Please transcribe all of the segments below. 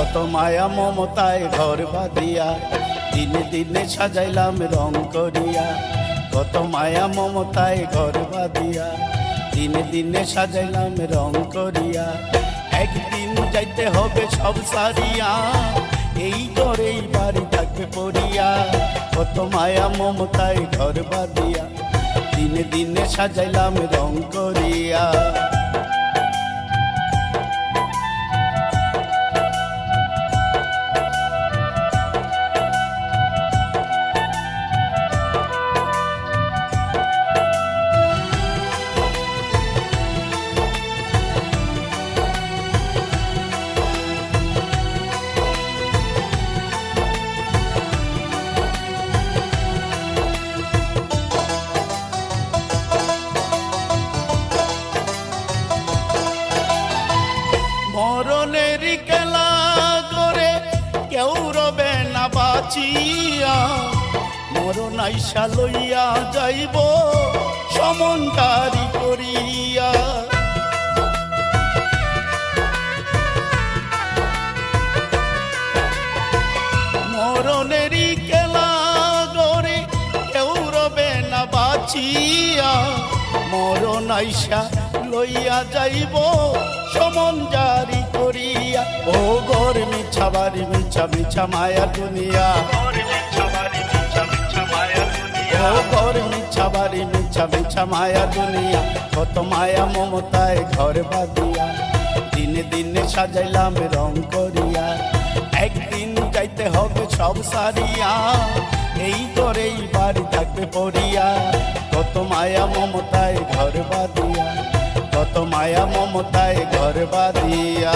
কত মায়া মমতায় ঘর বাঁধিয়া দিনে দিনে সাজাইলাম রং করিয়া। কত মায়া মমতায় ঘর বাঁধিয়া দিনে দিনে সাজাইলাম রং করিয়া। একদিন যাইতে হবে সব সারিয়া, এই ঘরেই বাড়ি থাকবে পড়িয়া। কত মায়া মমতায় ঘর বাঁধিয়া দিনে দিনে সাজাইলাম রং করিয়া। মরণের খেলা করে কেউ রবে না বাঁচিয়া, মরণ আইসা লইয়া যাইব সমনকারী করিয়া। মরণের খেলা করে কেউ রবে না বাঁচিয়া, মরণ আইসা লইয়া যাইব সমন জারি করিয়া। ও গোর মিছা বাড়ি মিছা মিছা মায়া দুনিয়া, ও গোর মিছা বাড়ি মিছা মিছা মায়া দুনিয়া। কত মায়া মমতায় ঘর বাঁধিয়া দিনে দিনে সাজাইলাম রং করিয়া। একদিন যাইতে হবে সব সারিয়া, এই ঘরেই বাড়ি থাকবে পড়িয়া। কত মায়া মমতায় ঘর বাঁধিয়া, কত মায়া মমতায় ঘর বাঁধিয়া।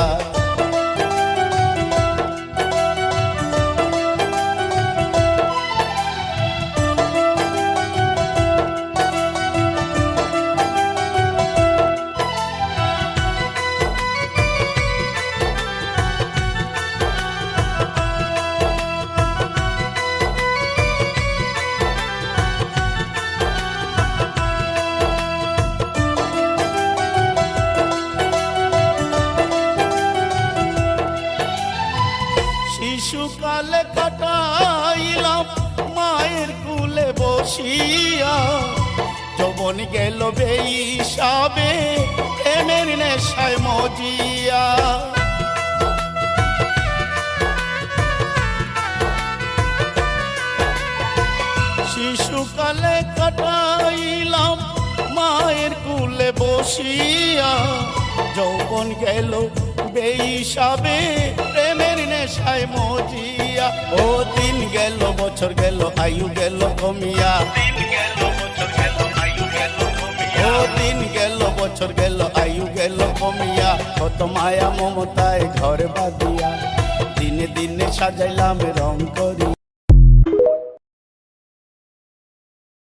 শিশুকালে কাটাইলাম মায়ের কুলে বসিয়া, যৌবন গেল বেহিসাবে প্রেমের নেশায় মজিয়া। শিশুকালে কাটাইলাম মায়ের কুলে বসিয়া, যৌবন গেল বেহিসাবে প্রেমের নেশায় মজিয়া। ও দিন গেল বছর গেল আয়ু গেল কমিয়া, ও দিন গেল বছর গেল আয়ু গেল কমিয়া। কত মায়া মমতায় ঘর বাঁধিয়া দিনে দিনে সাজাইলাম রং করিয়া।